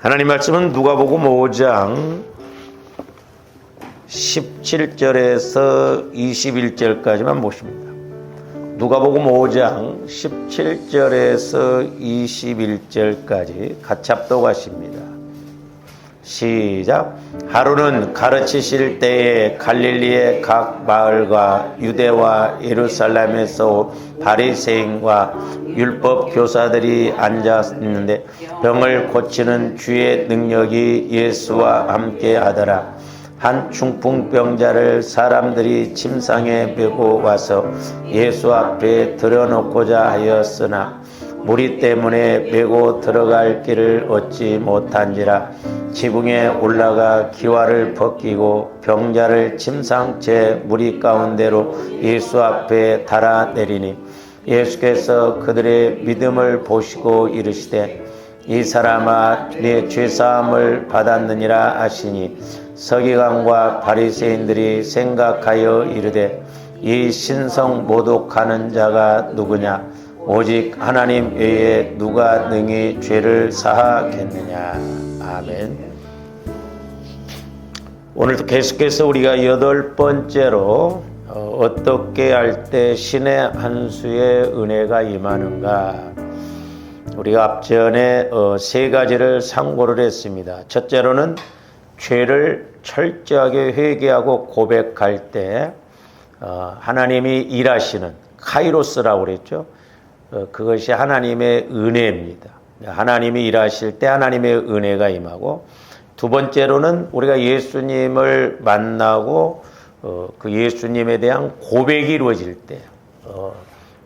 하나님 말씀은 누가복음 5장 17절에서 21절까지만 보십니다. 누가복음 5장 17절에서 21절까지 같이 합독하십니다. 시작. 하루는 가르치실 때에 갈릴리의 각 마을과 유대와 예루살렘에서 바리새인과 율법 교사들이 앉아 있는데 병을 고치는 주의 능력이 예수와 함께 하더라. 한 중풍병자를 사람들이 침상에 메고 와서 예수 앞에 들여놓고자 하였으나 무리 때문에 메고 들어갈 길을 얻지 못한지라 지붕에 올라가 기와를 벗기고 병자를 침상채 무리 가운데로 예수 앞에 달아내리니 예수께서 그들의 믿음을 보시고 이르시되 이 사람아 네 죄사함을 받았느니라 하시니 서기관과 바리새인들이 생각하여 이르되 이 신성 모독하는 자가 누구냐 오직 하나님 외에 누가 능히 죄를 사하겠느냐. 아멘. 오늘도 계속해서 우리가 8번째로 어떻게 할 때 신의 한 수의 은혜가 임하는가, 우리가 앞전에 3가지를 상고를 했습니다. 첫째로는 죄를 철저하게 회개하고 고백할 때 하나님이 일하시는 카이로스라고 그랬죠. 그것이 하나님의 은혜입니다. 하나님이 일하실 때 하나님의 은혜가 임하고, 두 번째로는 우리가 예수님을 만나고 그 예수님에 대한 고백이 이루어질 때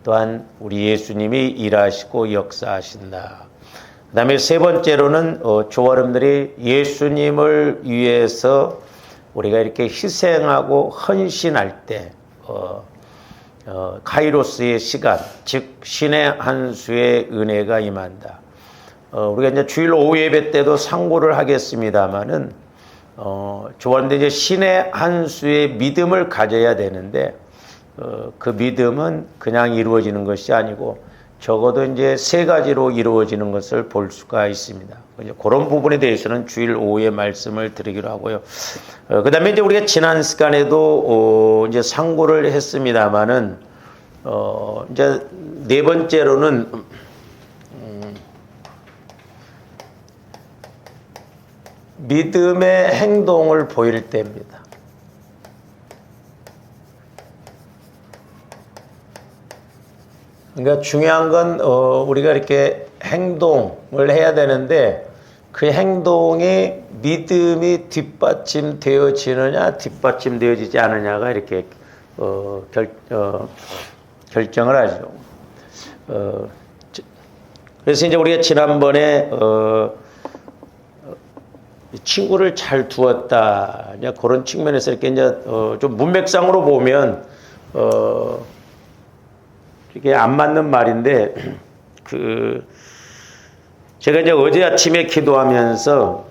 또한 우리 예수님이 일하시고 역사하신다. 그 다음에 세 번째로는 조어름들이 예수님을 위해서 우리가 이렇게 희생하고 헌신할 때 카이로스의 시간, 즉 신의 한 수의 은혜가 임한다. 우리가 이제 주일 오후 예배 때도 상고를 하겠습니다만은 조어름들이 이제 신의 한 수의 믿음을 가져야 되는데 그 믿음은 그냥 이루어지는 것이 아니고 적어도 이제 3가지로 이루어지는 것을 볼 수가 있습니다. 그런 부분에 대해서는 주일 오후에 말씀을 드리기로 하고요. 그 다음에 이제 우리가 지난 시간에도 이제 상고를 했습니다만은 이제 4번째로는 믿음의 행동을 보일 때입니다. 그러니까 중요한 건 우리가 이렇게 행동을 해야 되는데 그 행동이 믿음이 뒷받침되어지느냐 뒷받침되어지지 않느냐가 이렇게 결정을 하죠. 그래서 이제 우리가 지난번에 친구를 잘 두었다, 그런 측면에서 이렇게 이제 좀 문맥상으로 보면 이게 안 맞는 말인데, 제가 이제 어제 아침에 기도하면서,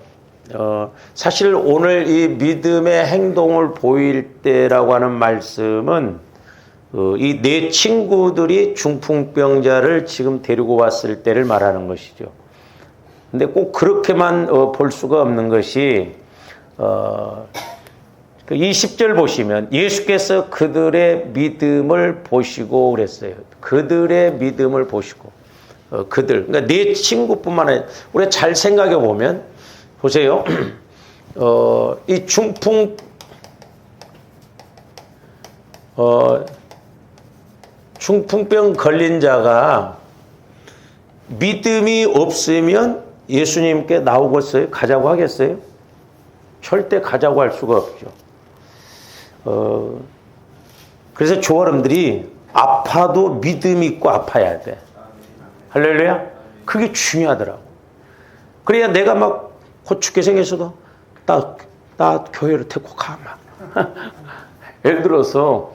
사실 오늘 이 믿음의 행동을 보일 때라고 하는 말씀은, 이 내 친구들이 중풍병자를 지금 데리고 왔을 때를 말하는 것이죠. 근데 꼭 그렇게만 볼 수가 없는 것이, 이 10절 보시면 예수께서 그들의 믿음을 보시고 그랬어요. 그들의 믿음을 보시고. 그들. 그러니까 내 친구뿐만 아니라 우리가 잘 생각해 보면 보세요. 이 중풍병 걸린 자가 믿음이 없으면 예수님께 나오겠어요? 가자고 하겠어요? 절대 가자고 할 수가 없죠. 그래서 조어름들이 아파도 믿음 있고 아파야 돼. 할렐루야? 그게 중요하더라고. 그래야 내가 막 고축게 생겼어도 나 교회로 데리고 가. 막. 예를 들어서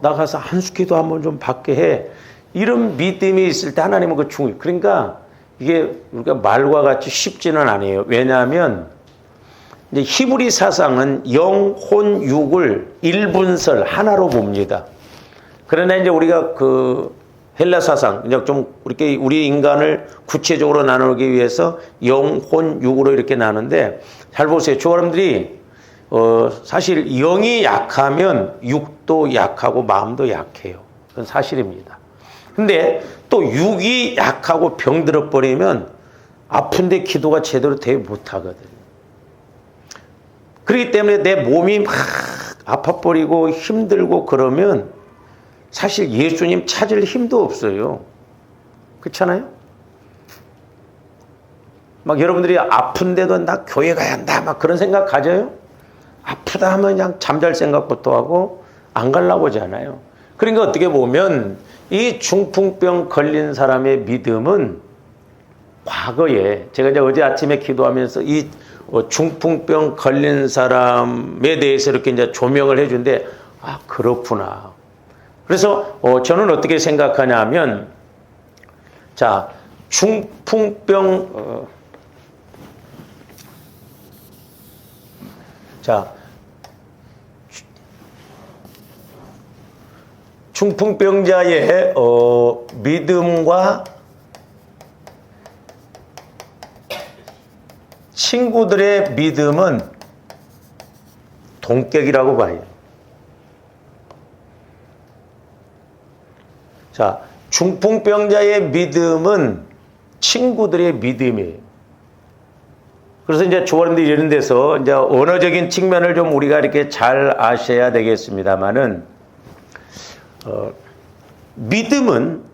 나가서 한수기도 한번 좀 받게 해. 이런 믿음이 있을 때 하나님은 그 중요해요. 그러니까 이게 우리가 말과 같이 쉽지는 않아요. 왜냐하면 이제 히브리 사상은 영, 혼, 육을 일분설 하나로 봅니다. 그러나 이제 우리가 그 헬라 사상, 그냥 좀 이렇게 우리 인간을 구체적으로 나누기 위해서 영, 혼, 육으로 이렇게 나누는데 잘 보세요. 사람들이 사실 영이 약하면 육도 약하고 마음도 약해요. 그건 사실입니다. 근데 또 육이 약하고 병들어 버리면 아픈데 기도가 제대로 되지 못하거든요. 그렇기 때문에 내 몸이 막 아파버리고 힘들고 그러면 사실 예수님 찾을 힘도 없어요. 그렇잖아요? 막 여러분들이 아픈데도 나 교회 가야 한다 막 그런 생각 가져요? 아프다 하면 그냥 잠잘 생각부터 하고 안 가려고 하잖아요. 그러니까 어떻게 보면 이 중풍병 걸린 사람의 믿음은 과거에 제가 이제 어제 아침에 기도하면서 이 중풍병 걸린 사람에 대해서 이렇게 이제 조명을 해준데 아 그렇구나. 그래서 저는 어떻게 생각하냐면 자 중풍병 중풍병자의 믿음과 친구들의 믿음은 동격이라고 봐요. 자, 중풍병자의 믿음은 친구들의 믿음이에요. 그래서 이제 조원들이 이런 데서 이제 언어적인 측면을 좀 우리가 이렇게 잘 아셔야 되겠습니다만은, 믿음은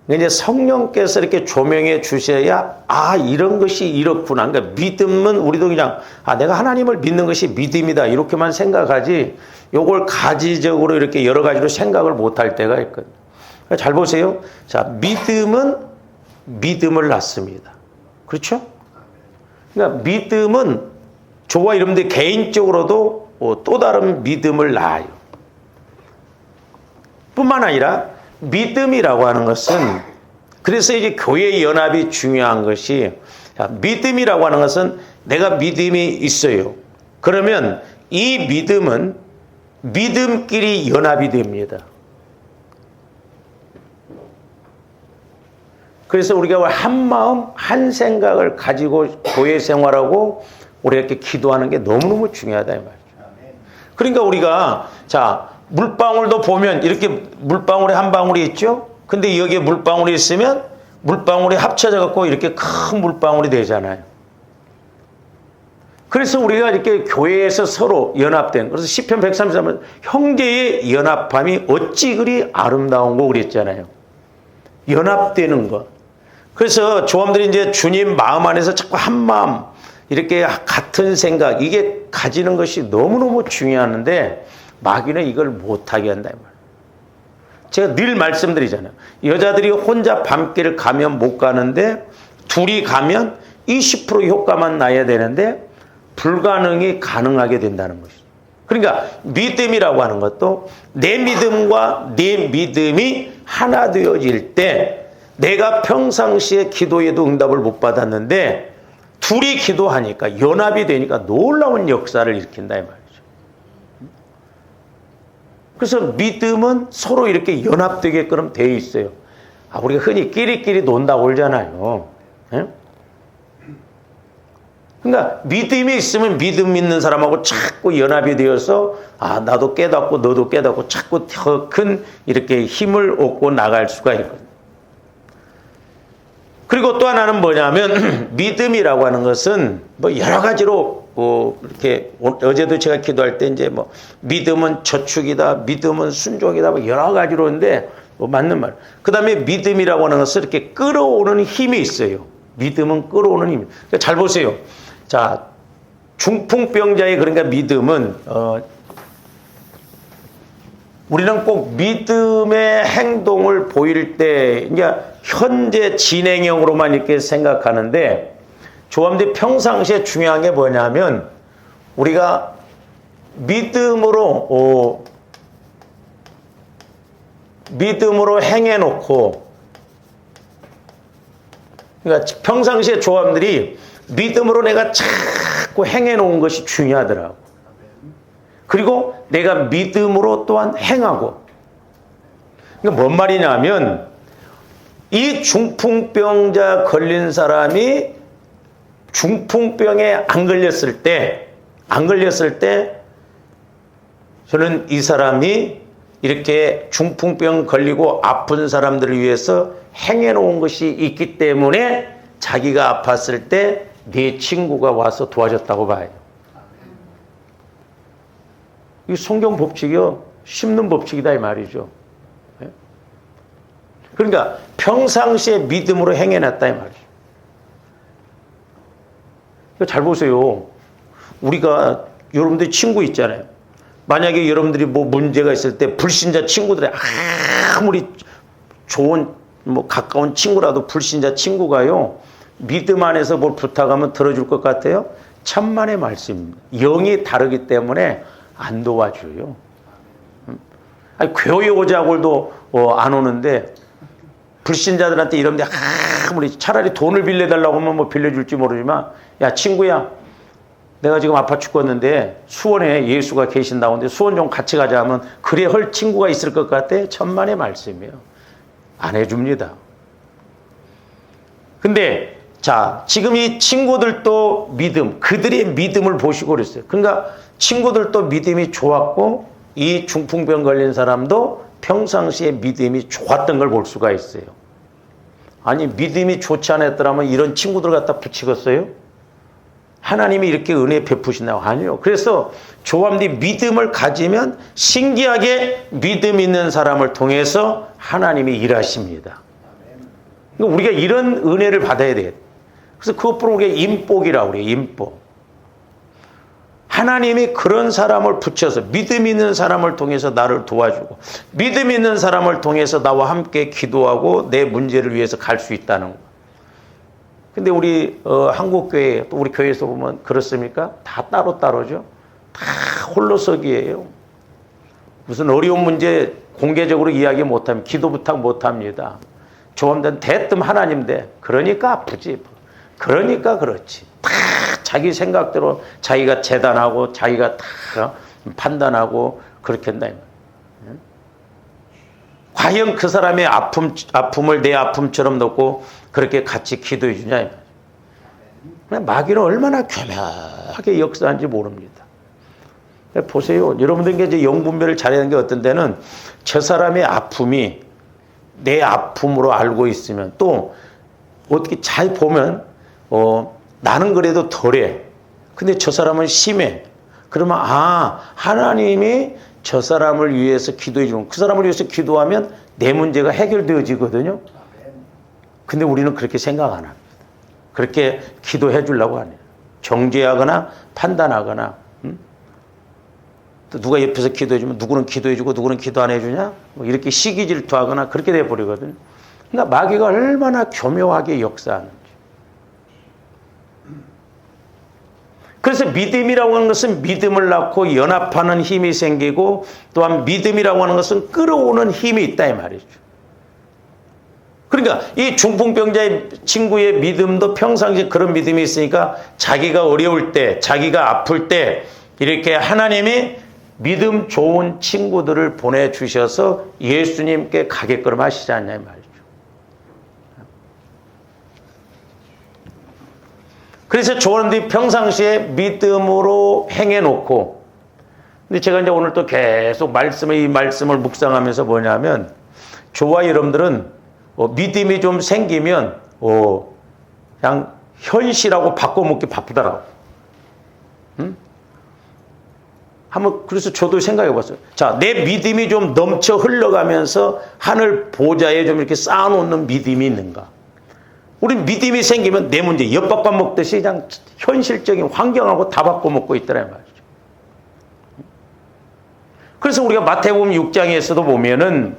이제 성령께서 이렇게 조명해 주셔야 아 이런 것이 이렇구나. 그러니까 믿음은 우리도 그냥 아 내가 하나님을 믿는 것이 믿음이다 이렇게만 생각하지 요걸 가지적으로 이렇게 여러 가지로 생각을 못할 때가 있거든요. 그러니까 잘 보세요. 자 믿음은 믿음을 낳습니다. 그렇죠? 그러니까 믿음은 저와 여러분들 개인적으로도 또 다른 믿음을 낳아요. 뿐만 아니라 믿음이라고 하는 것은 그래서 이제 교회 연합이 중요한 것이 믿음이라고 하는 것은 내가 믿음이 있어요. 그러면 이 믿음은 믿음끼리 연합이 됩니다. 그래서 우리가 한 마음 한 생각을 가지고 교회 생활하고 우리가 이렇게 기도하는 게 너무너무 중요하다 이 말이죠. 그러니까 우리가 자 물방울도 보면 이렇게 물방울에 한 방울이 있죠. 근데 여기에 물방울이 있으면 물방울이 합쳐져 갖고 이렇게 큰 물방울이 되잖아요. 그래서 우리가 이렇게 교회에서 서로 연합된 그래서 시편 133은 형제의 연합함이 어찌 그리 아름다운고 그랬잖아요. 연합되는 것. 그래서 조함들이 이제 주님 마음 안에서 자꾸 한 마음 이렇게 같은 생각 이게 가지는 것이 너무너무 중요한데 마귀는 이걸 못하게 한다 이 말이에요. 제가 늘 말씀드리잖아요. 여자들이 혼자 밤길을 가면 못 가는데 둘이 가면 20% 효과만 나야 되는데 불가능이 가능하게 된다는 것이죠. 그러니까 믿음이라고 하는 것도 내 믿음과 네 믿음이 하나 되어질 때 내가 평상시에 기도에도 응답을 못 받았는데 둘이 기도하니까 연합이 되니까 놀라운 역사를 일으킨다 이 말이에요. 그래서 믿음은 서로 이렇게 연합되게끔 되어 있어요. 아, 우리가 흔히 끼리끼리 논다고 그러잖아요. 예? 그러니까 믿음이 있으면 믿음 있는 사람하고 자꾸 연합이 되어서 아 나도 깨닫고 너도 깨닫고 자꾸 더 큰 이렇게 힘을 얻고 나갈 수가 있거든요. 그리고 또 하나는 뭐냐면 믿음이라고 하는 것은 뭐 여러 가지로 이렇게 어제도 제가 기도할 때 이제 뭐 믿음은 저축이다, 믿음은 순종이다, 뭐 여러 가지로 있는데 뭐 맞는 말. 그 다음에 믿음이라고 하는 것은 이렇게 끌어오는 힘이 있어요. 믿음은 끌어오는 힘. 그러니까 잘 보세요. 자, 중풍병자의 그러니까 믿음은 우리는 꼭 믿음의 행동을 보일 때 이제 현재 진행형으로만 이렇게 생각하는데 조함들이 평상시에 중요한 게 뭐냐면 우리가 믿음으로 행해놓고 그러니까 평상시에 조함들이 믿음으로 내가 자꾸 행해놓은 것이 중요하더라고. 그리고 내가 믿음으로 또한 행하고 그러니까 뭔 말이냐면 이 중풍병자 걸린 사람이 중풍병에 안 걸렸을 때 저는 이 사람이 이렇게 중풍병 걸리고 아픈 사람들을 위해서 행해놓은 것이 있기 때문에 자기가 아팠을 때 네 친구가 와서 도와줬다고 봐요. 이 성경 법칙이요, 심는 법칙이다 이 말이죠. 그러니까 평상시에 믿음으로 행해놨다 이 말이죠. 잘 보세요. 우리가 여러분들 친구 있잖아요. 만약에 여러분들이 뭐 문제가 있을 때 불신자 친구들이 아무리 좋은 가까운 친구라도 불신자 친구가요, 믿음 안에서 뭘 부탁하면 들어줄 것 같아요? 천만의 말씀입니다. 영이 다르기 때문에 안 도와줘요. 아니, 교회 오자고도 안 오는데 불신자들한테 이런데 아무리 차라리 돈을 빌려달라고 하면 뭐 빌려줄지 모르지만, 야 친구야, 내가 지금 아파 죽겠는데 수원에 예수가 계신다고 하는데 수원 좀 같이 가자 하면 그래 할 친구가 있을 것 같아? 천만의 말씀이에요. 안 해줍니다. 근데 자, 지금 이 친구들도 믿음, 그들의 믿음을 보시고 그랬어요. 그러니까 친구들도 믿음이 좋았고 이 중풍병 걸린 사람도 평상시에 믿음이 좋았던 걸 볼 수가 있어요. 아니, 믿음이 좋지 않았더라면 이런 친구들 갖다 붙이겠어요? 하나님이 이렇게 은혜 베푸신다고? 아니요. 그래서 조합니 믿음을 가지면 신기하게 믿음 있는 사람을 통해서 하나님이 일하십니다. 그러니까 우리가 이런 은혜를 받아야 돼요. 그래서 그것으로 우리가 인복이라고 그래요. 인복. 하나님이 그런 사람을 붙여서 믿음 있는 사람을 통해서 나를 도와주고 믿음 있는 사람을 통해서 나와 함께 기도하고 내 문제를 위해서 갈 수 있다는 거. 근데 우리 한국교회 또 우리 교회에서 보면 그렇습니까? 다 따로따로죠. 다 홀로서기예요. 무슨 어려운 문제 공개적으로 이야기 못하면 기도 부탁 못합니다. 조언된 대뜸 하나님 돼. 그러니까 아프지. 그러니까 그렇지. 다 자기 생각대로 자기가 재단하고 자기가 다 판단하고 그렇게 한다. 과연 그 사람의 아픔을 내 아픔처럼 놓고 그렇게 같이 기도해 주냐. 마귀는 얼마나 교묘하게 역사하는지 모릅니다. 보세요. 여러분들께 이제 영분별을 잘하는 게 어떤 데는 저 사람의 아픔이 내 아픔으로 알고 있으면 또 어떻게 잘 보면 나는 그래도 덜해. 근데 저 사람은 심해. 그러면 하나님이 저 사람을 위해서 기도해 주는, 그 사람을 위해서 기도하면 내 문제가 해결되어지거든요. 근데 우리는 그렇게 생각 안 합니다. 그렇게 기도해 주려고 안 해요. 정죄하거나 판단하거나. 또 누가 옆에서 기도해 주면 누구는 기도해 주고 누구는 기도 안 해주냐? 뭐 이렇게 시기 질투하거나 그렇게 돼버리거든요. 그러니까 마귀가 얼마나 교묘하게 역사하는지. 그래서 믿음이라고 하는 것은 믿음을 낳고 연합하는 힘이 생기고 또한 믿음이라고 하는 것은 끌어오는 힘이 있다 이 말이죠. 그러니까 이 중풍병자의 친구의 믿음도 평상시에 그런 믿음이 있으니까 자기가 어려울 때, 자기가 아플 때 이렇게 하나님이 믿음 좋은 친구들을 보내주셔서 예수님께 가게끔 하시지 않냐 이 말이죠. 그래서 저런들이 평상시에 믿음으로 행해놓고, 근데 제가 이제 오늘 또 계속 이 말씀을 묵상하면서 뭐냐면, 저와 여러분들은 믿음이 좀 생기면 그냥 현실하고 바꿔먹기 바쁘더라고. 한번 그래서 저도 생각해 봤어요. 자, 내 믿음이 좀 넘쳐 흘러가면서 하늘 보좌에 좀 이렇게 쌓아놓는 믿음이 있는가? 우리 믿음이 생기면 내 문제 엿밥 먹듯이 그냥 현실적인 환경하고 다 바꿔먹고 있더란 말이죠. 그래서 우리가 마태복음 6장에서도 보면은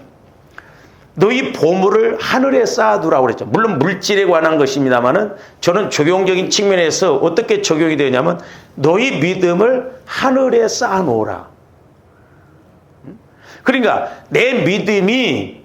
너희 보물을 하늘에 쌓아두라고 그랬죠. 물론 물질에 관한 것입니다만은 저는 적용적인 측면에서 어떻게 적용이 되냐면 너희 믿음을 하늘에 쌓아놓으라. 그러니까 내 믿음이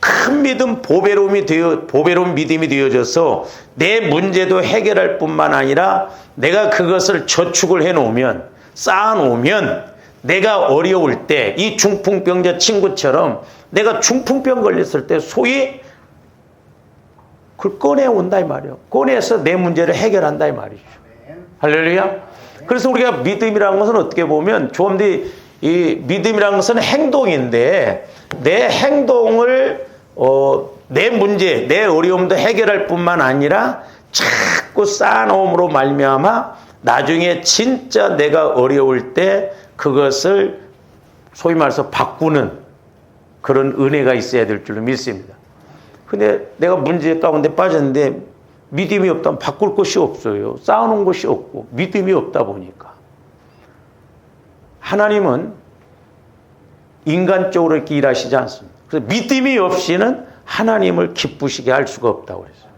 큰 믿음, 보배로운 믿음이 되어져서 내 문제도 해결할 뿐만 아니라 내가 그것을 저축을 해놓으면, 쌓아놓으면 내가 어려울 때 이 중풍병자 친구처럼 내가 중풍병 걸렸을 때 소위 그걸 꺼내온다 이 말이에요. 꺼내서 내 문제를 해결한다 이 말이죠. 할렐루야. 그래서 우리가 믿음이라는 것은 어떻게 보면 조금더 이 믿음이라는 것은 행동인데 내 행동을 내 문제, 내 어려움도 해결할 뿐만 아니라 자꾸 쌓아놓음으로 말미암아 나중에 진짜 내가 어려울 때 그것을 소위 말해서 바꾸는 그런 은혜가 있어야 될 줄로 믿습니다. 근데 내가 문제 가운데 빠졌는데 믿음이 없다면 바꿀 것이 없어요. 쌓아놓은 것이 없고 믿음이 없다 보니까. 하나님은 인간적으로 이렇게 일하시지 않습니다. 그래서 믿음이 없이는 하나님을 기쁘시게 할 수가 없다고 그랬어요.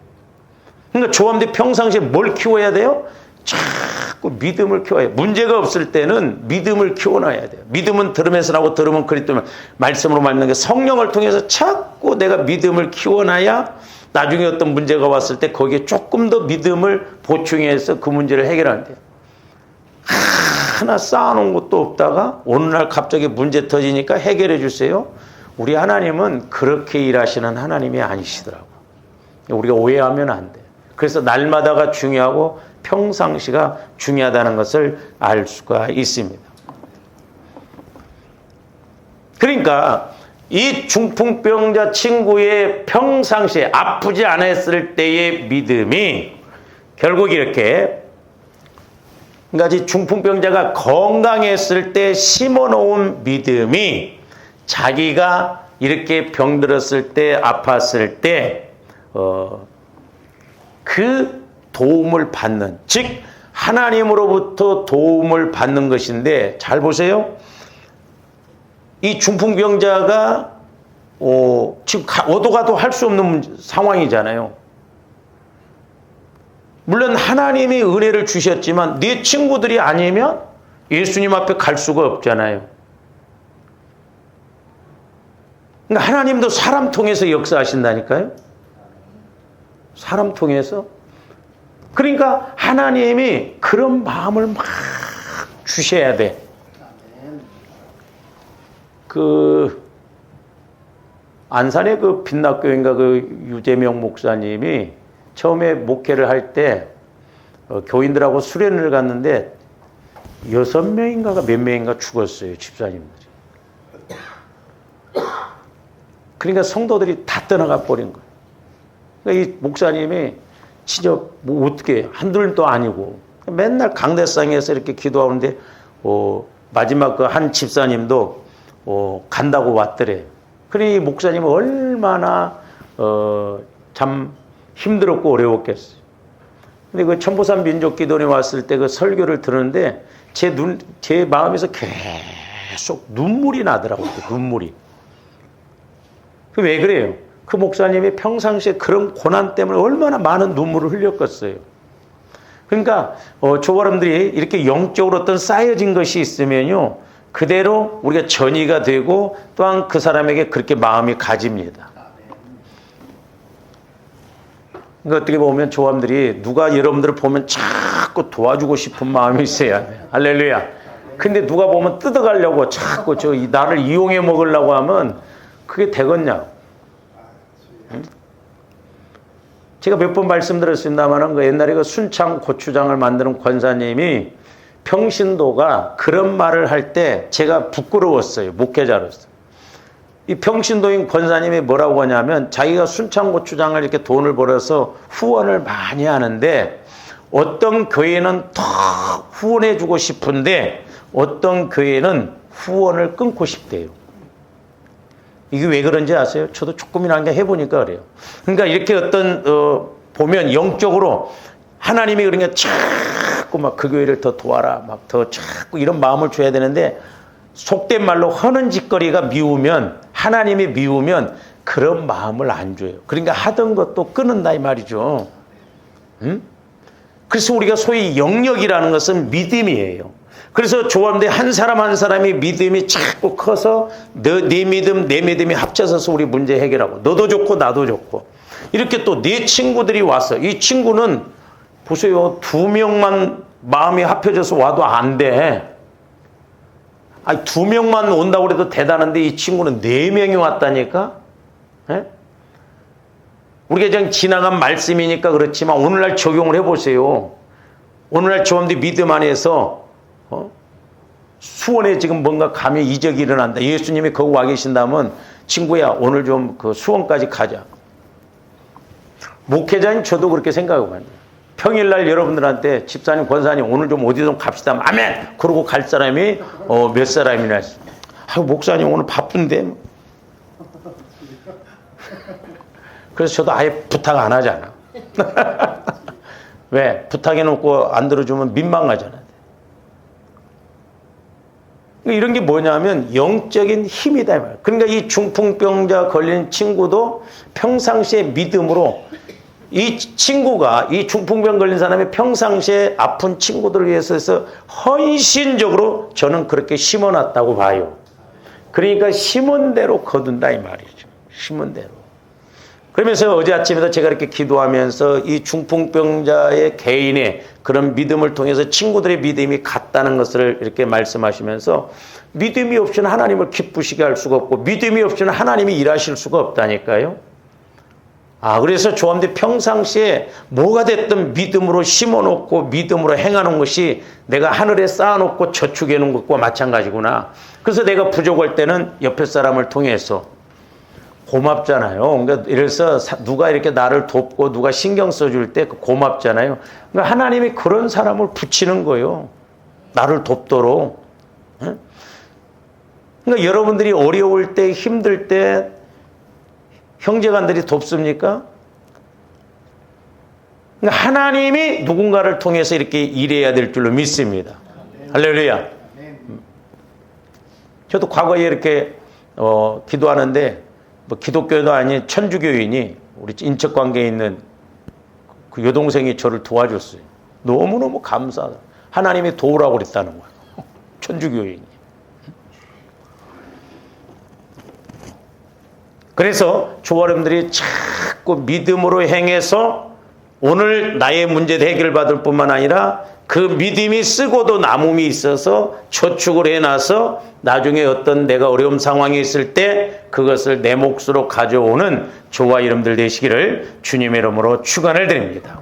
그러니까 조함대 평상시에 뭘 키워야 돼요? 자꾸 믿음을 키워야 돼요. 문제가 없을 때는 믿음을 키워놔야 돼요. 믿음은 들으면서 나고 들으면 그리스도 말씀으로 말하는 게 성령을 통해서 자꾸 내가 믿음을 키워놔야 나중에 어떤 문제가 왔을 때 거기에 조금 더 믿음을 보충해서 그 문제를 해결한대요. 하나 쌓아놓은 것도 없다가 어느 날 갑자기 문제 터지니까 해결해 주세요. 우리 하나님은 그렇게 일하시는 하나님이 아니시더라고요. 우리가 오해하면 안 돼요. 그래서 날마다가 중요하고 평상시가 중요하다는 것을 알 수가 있습니다. 그러니까 이 중풍병자 친구의 평상시에 아프지 않았을 때의 믿음이 결국 이렇게 그러니까 중풍병자가 건강했을 때 심어놓은 믿음이 자기가 이렇게 병들었을 때 아팠을 때 그 도움을 받는 즉 하나님으로부터 도움을 받는 것인데 잘 보세요. 이 중풍병자가 지금 어디 가도 할 수 없는 상황이잖아요. 물론 하나님이 은혜를 주셨지만 네 친구들이 아니면 예수님 앞에 갈 수가 없잖아요. 그러니까 하나님도 사람 통해서 역사하신다니까요. 사람 통해서. 그러니까 하나님이 그런 마음을 막 주셔야 돼. 안산의 그 빛납교회인가 그 유재명 목사님이 처음에 목회를 할 때 교인들하고 수련을 갔는데 6명인가가 몇 명인가 죽었어요. 집사님들이. 그러니까 성도들이 다 떠나가 버린 거예요. 그러니까 이 목사님이 진짜 뭐 어떻게 한둘도 아니고 맨날 강대상에서 이렇게 기도하는데 마지막 그 한 집사님도 간다고 왔더래. 그러니 이 목사님은 얼마나 참 힘들었고 어려웠겠어요. 근데 그 천보산 민족기도원에 왔을 때 그 설교를 들었는데 제 마음에서 계속 눈물이 나더라고요. 눈물이. 왜 그래요? 그 목사님이 평상시에 그런 고난 때문에 얼마나 많은 눈물을 흘렸겠어요. 그러니까 조바람들이 이렇게 영적으로 어떤 쌓여진 것이 있으면요. 그대로 우리가 전이가 되고 또한 그 사람에게 그렇게 마음이 가집니다. 그러니까 어떻게 보면 조함들이 누가 여러분들을 보면 자꾸 도와주고 싶은 마음이 있어야 돼요. 할렐루야. 근데 누가 보면 뜯어가려고 자꾸 나를 이용해 먹으려고 하면 그게 되겠냐? 제가 몇 번 말씀드렸습니다만 그 옛날에 그 순창 고추장을 만드는 권사님이 평신도가 그런 말을 할 때 제가 부끄러웠어요. 목회자로서. 이 평신도인 권사님이 뭐라고 하냐면 자기가 순창 고추장을 이렇게 돈을 벌어서 후원을 많이 하는데 어떤 교회는 더 후원해 주고 싶은데 어떤 교회는 후원을 끊고 싶대요. 이게 왜 그런지 아세요? 저도 조금이나 해보니까 그래요. 그러니까 이렇게 어떤 보면 영적으로 하나님이 그러니까 자꾸 막 그 교회를 더 도와라, 막 더 자꾸 이런 마음을 줘야 되는데 속된 말로 하는 짓거리가 미우면 하나님이 미우면 그런 마음을 안 줘요. 그러니까 하던 것도 끊는다 이 말이죠. 그래서 우리가 소위 영역이라는 것은 믿음이에요. 그래서 조합대 한 사람 한 사람이 믿음이 자꾸 커서 네 믿음 내 믿음이 합쳐져서 우리 문제 해결하고 너도 좋고 나도 좋고 이렇게 또 네 친구들이 와서 이 친구는 보세요. 2명만 마음이 합쳐져서 와도 안 돼. 아니, 2명만 온다고 그래도 대단한데 이 친구는 4명이 왔다니까? 예? 우리가 그냥 지나간 말씀이니까 그렇지만 오늘날 적용을 해보세요. 오늘날 저놈들이 믿음 안에서 수원에 지금 뭔가 감염 이적이 일어난다. 예수님이 거기 와 계신다면 친구야 오늘 좀 그 수원까지 가자. 목회자인 저도 그렇게 생각하고 가요. 평일날 여러분들한테 집사님 권사님 오늘 좀 어디 좀 갑시다. 아멘. 그러고 갈 사람이 몇 사람이나 있어. 아유 목사님 오늘 바쁜데. 그래서 저도 아예 부탁 안 하잖아. 왜? 부탁해놓고 안 들어주면 민망하잖아. 이런 게 뭐냐면 영적인 힘이다. 그러니까 이 중풍병자 걸린 친구도 평상시에 믿음으로 이 친구가 이 중풍병 걸린 사람이 평상시에 아픈 친구들을 위해서 헌신적으로 저는 그렇게 심어놨다고 봐요. 그러니까 심은 대로 거둔다 이 말이죠. 심은 대로. 그러면서 어제 아침에도 제가 이렇게 기도하면서 이 중풍병자의 개인의 그런 믿음을 통해서 친구들의 믿음이 같다는 것을 이렇게 말씀하시면서 믿음이 없이는 하나님을 기쁘시게 할 수가 없고 믿음이 없이는 하나님이 일하실 수가 없다니까요. 그래서 조함들 평상시에 뭐가 됐든 믿음으로 심어놓고 믿음으로 행하는 것이 내가 하늘에 쌓아놓고 저축해 놓은 것과 마찬가지구나. 그래서 내가 부족할 때는 옆에 사람을 통해서 고맙잖아요. 그러니까 이래서 누가 이렇게 나를 돕고 누가 신경 써줄 때 고맙잖아요. 그러니까 하나님이 그런 사람을 붙이는 거예요. 나를 돕도록. 그러니까 여러분들이 어려울 때 힘들 때 형제간들이 돕습니까? 그러니까 하나님이 누군가를 통해서 이렇게 일해야 될 줄로 믿습니다. 할렐루야. 저도 과거에 이렇게 기도하는데 뭐 기독교도 아닌 천주교인이 우리 인척관계에 있는 그 여동생이 저를 도와줬어요. 너무너무 감사하다. 하나님이 도우라고 그랬다는 거예요. 천주교인이. 그래서 조아름들이 자꾸 믿음으로 행해서 오늘 나의 문제 해결받을 뿐만 아니라 그 믿음이 쓰고도 남음이 있어서 저축을 해놔서 나중에 어떤 내가 어려운 상황이 있을 때 그것을 내 몫으로 가져오는 저와 여러분들 되시기를 주님의 이름으로 축원을 드립니다.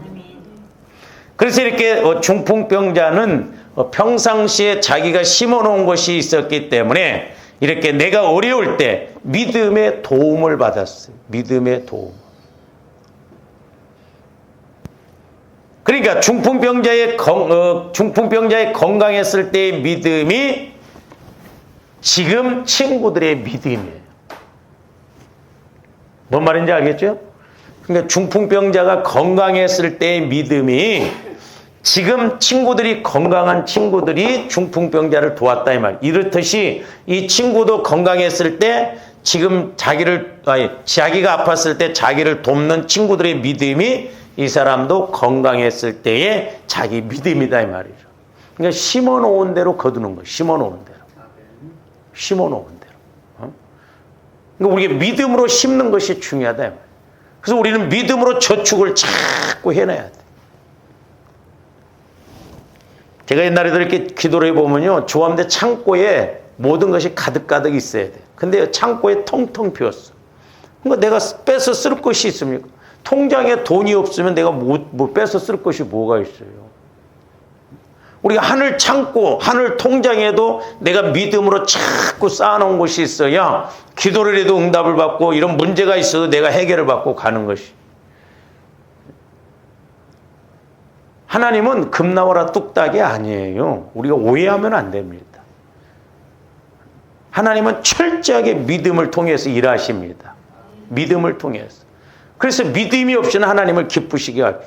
그래서 이렇게 중풍병자는 평상시에 자기가 심어놓은 것이 있었기 때문에 이렇게 내가 어려울 때 믿음의 도움을 받았어요. 믿음의 도움. 그러니까 중풍병자의 건강했을 때의 믿음이 지금 친구들의 믿음이에요. 뭔 말인지 알겠죠? 그러니까 중풍병자가 건강했을 때의 믿음이 지금 친구들이 건강한 친구들이 중풍병자를 도왔다 이 말. 이렇듯이 이 친구도 건강했을 때 지금 자기가 아팠을 때 자기를 돕는 친구들의 믿음이 이 사람도 건강했을 때의 자기 믿음이다 이 말이죠. 그러니까 심어놓은 대로 거두는 거예요. 심어놓은 대로. 심어놓은 대로. 그러니까 우리가 믿음으로 심는 것이 중요하다 이 말이에요. 그래서 우리는 믿음으로 저축을 자꾸 해놔야 돼. 제가 옛날에도 이렇게 기도를 해보면요. 조함대 창고에 모든 것이 가득가득 있어야 돼. 근데 창고에 텅텅 비었어. 그러니까 내가 빼서 쓸 것이 있습니까? 통장에 돈이 없으면 내가 뭐 빼서 쓸 것이 뭐가 있어요. 우리가 하늘 창고, 하늘 통장에도 내가 믿음으로 자꾸 쌓아놓은 것이 있어야 기도를 해도 응답을 받고 이런 문제가 있어도 내가 해결을 받고 가는 것이. 하나님은 금나와라 뚝딱이 아니에요. 우리가 오해하면 안 됩니다. 하나님은 철저하게 믿음을 통해서 일하십니다. 믿음을 통해서. 그래서 믿음이 없이는 하나님을 기쁘시게 하죠.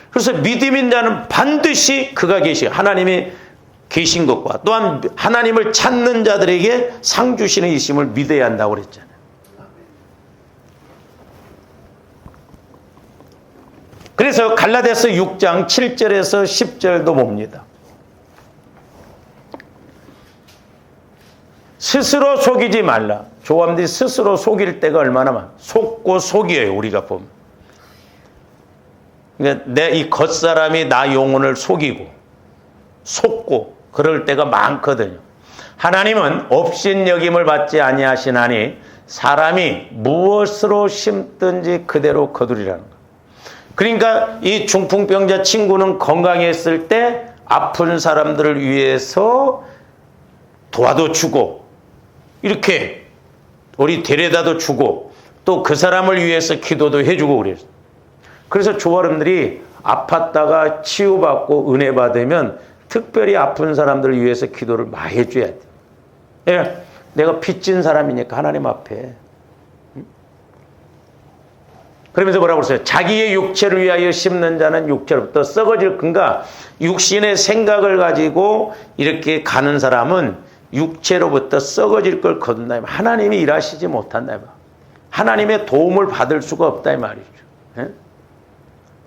그래서 믿음인 자는 반드시 그가 하나님이 계신 것과 또한 하나님을 찾는 자들에게 상 주시는 이심을 믿어야 한다고 그랬잖아요. 그래서 갈라디아서 6장 7절에서 10절도 봅니다. 스스로 속이지 말라. 조함들이 스스로 속일 때가 얼마나 많아. 속고 속여요. 우리가 보면. 그러니까 내 이 겉사람이 나 영혼을 속이고 속고 그럴 때가 많거든요. 하나님은 업신여김을 받지 아니하시나니 사람이 무엇으로 심든지 그대로 거두리라는 거. 그러니까 이 중풍병자 친구는 건강했을 때 아픈 사람들을 위해서 도와도 주고 이렇게 우리 데려다도 주고 또 그 사람을 위해서 기도도 해주고 그랬어요. 그래서 조화름들이 아팠다가 치유받고 은혜 받으면 특별히 아픈 사람들을 위해서 기도를 많이 해줘야 돼. 예, 내가 빚진 사람이니까 하나님 앞에. 그러면서 뭐라고 그랬어요? 자기의 육체를 위하여 심는 자는 육체로부터 썩어질 건가? 육신의 생각을 가지고 이렇게 가는 사람은 육체로부터 썩어질 걸 거둔다. 하나님이 일하시지 못한다. 하나님의 도움을 받을 수가 없다 이 말이죠. 예?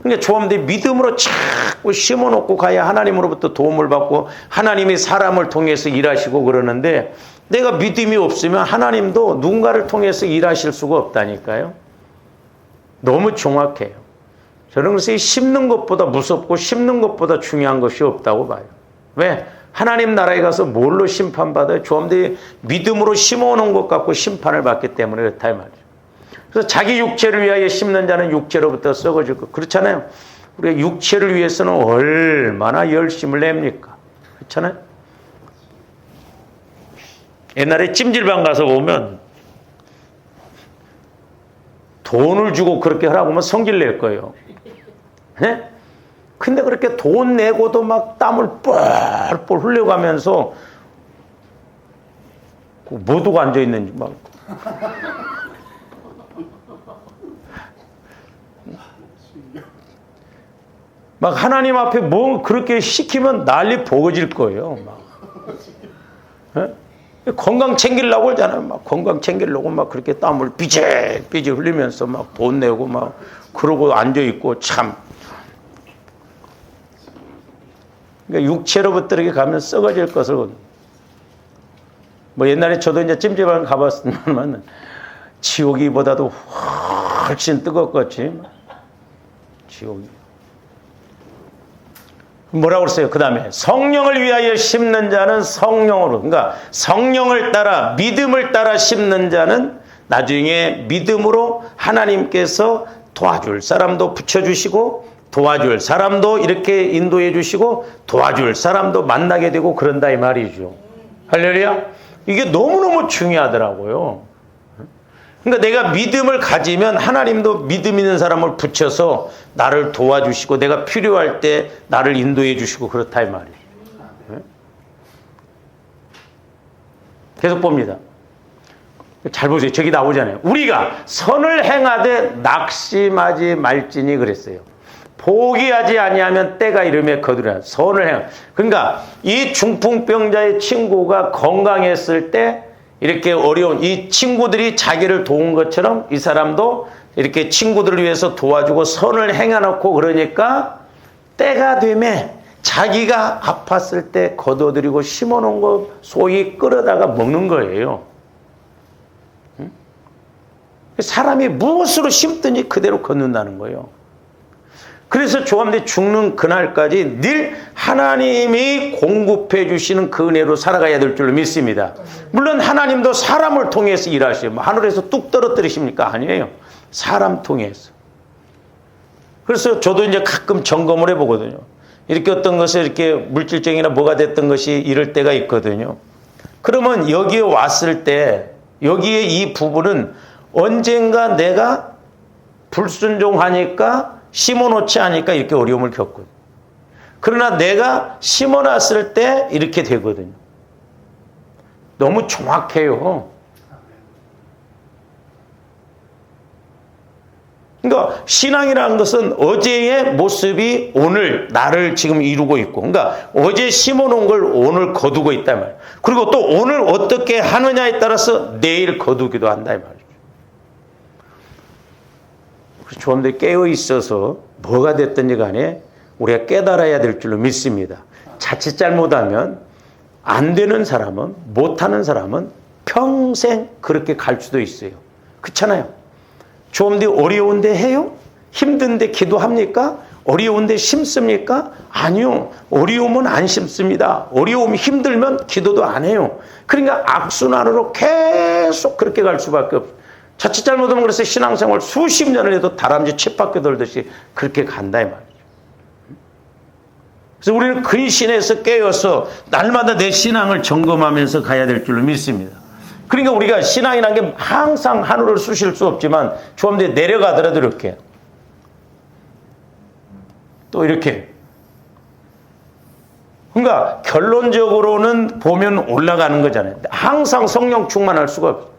그러니까 조함들이 믿음으로 자꾸 심어놓고 가야 하나님으로부터 도움을 받고 하나님이 사람을 통해서 일하시고 그러는데 내가 믿음이 없으면 하나님도 누군가를 통해서 일하실 수가 없다니까요. 너무 정확해요. 저는 그래서 심는 것보다 무섭고 심는 것보다 중요한 것이 없다고 봐요. 왜? 하나님 나라에 가서 뭘로 심판받아요? 조함들이 믿음으로 심어놓은 것 갖고 심판을 받기 때문에 그렇다 이 말이죠. 그래서 자기 육체를 위하여 심는 자는 육체로부터 썩어질 것. 그렇잖아요. 우리가 육체를 위해서는 얼마나 열심을 냅니까? 그렇잖아요. 옛날에 찜질방 가서 보면 돈을 주고 그렇게 하라고 하면 성질 낼 거예요. 네? 근데 그렇게 돈 내고도 막 땀을 뻘뻘 흘려가면서 모두가 앉아있는지 막 하나님 앞에 뭐 그렇게 시키면 난리 버거질 거예요. 네? 건강 챙기려고 그러잖아요. 막 건강 챙기려고 막 그렇게 땀을 삐질삐질 흘리면서 막 돈 내고 막 그러고 앉아있고 참. 그러니까 육체로부터 이렇게 가면 썩어질 것을. 뭐 옛날에 저도 이제 찜질방 가봤으면 지옥이보다도 훨씬 뜨겁겠지. 지옥이. 뭐라고 그랬어요? 그 다음에 성령을 위하여 심는 자는 성령으로, 그러니까 성령을 따라 믿음을 따라 심는 자는 나중에 믿음으로 하나님께서 도와줄 사람도 붙여주시고 도와줄 사람도 이렇게 인도해 주시고 도와줄 사람도 만나게 되고 그런다 이 말이죠. 할렐루야. 이게 너무너무 중요하더라고요. 그러니까 내가 믿음을 가지면 하나님도 믿음 있는 사람을 붙여서 나를 도와주시고 내가 필요할 때 나를 인도해 주시고 그렇다 이 말이에요. 계속 봅니다. 잘 보세요. 저기 나오잖아요. 우리가 선을 행하되 낙심하지 말지니 그랬어요. 포기하지 아니하면 때가 이르매 거두리라. 선을 행하. 그러니까 이 중풍병자의 친구가 건강했을 때 이렇게 어려운 이 친구들이 자기를 도운 것처럼 이 사람도 이렇게 친구들을 위해서 도와주고 선을 행해놓고 그러니까 때가 되면 자기가 아팠을 때 거둬들이고 심어놓은 거 소위 끌어다가 먹는 거예요. 사람이 무엇으로 심든지 그대로 걷는다는 거예요. 그래서 조함대 죽는 그날까지 늘 하나님이 공급해 주시는 그 은혜로 살아가야 될 줄로 믿습니다. 물론 하나님도 사람을 통해서 일하셔요. 하늘에서 뚝 떨어뜨리십니까? 아니에요. 사람 통해서. 그래서 저도 이제 가끔 점검을 해보거든요. 이렇게 어떤 것에 이렇게 물질적이나 뭐가 됐던 것이 이럴 때가 있거든요. 그러면 여기에 왔을 때 여기에 이 부분은 언젠가 내가 불순종하니까 심어놓지 않으니까 이렇게 어려움을 겪거든요. 그러나 내가 심어놨을 때 이렇게 되거든요. 너무 정확해요. 그러니까 신앙이라는 것은 어제의 모습이 오늘 나를 지금 이루고 있고, 그러니까 어제 심어놓은 걸 오늘 거두고 있단 말이에요. 그리고 또 오늘 어떻게 하느냐에 따라서 내일 거두기도 한다 이 말이에요. 좀 더 깨어 있어서 뭐가 됐든지 간에 우리가 깨달아야 될 줄로 믿습니다. 자칫 잘못하면 안 되는 사람은, 못하는 사람은 평생 그렇게 갈 수도 있어요. 그렇잖아요. 좀 더 어려운데 해요? 힘든데 기도합니까? 어려운데 심습니까? 아니요. 어려우면 안 심습니다. 어려움 힘들면 기도도 안 해요. 그러니까 악순환으로 계속 그렇게 갈 수밖에 없어요. 자칫 잘못하면 그래서 신앙생활 수십 년을 해도 다람쥐 쳇바퀴 돌듯이 그렇게 간다 이 말이죠. 그래서 우리는 근신에서 깨어서 날마다 내 신앙을 점검하면서 가야 될 줄로 믿습니다. 그러니까 우리가 신앙이라는 게 항상 하늘을 쑤실 수 없지만 좀 더 내려가더라도 이렇게 또 이렇게. 그러니까 결론적으로는 보면 올라가는 거잖아요. 항상 성령 충만할 수가 없어요.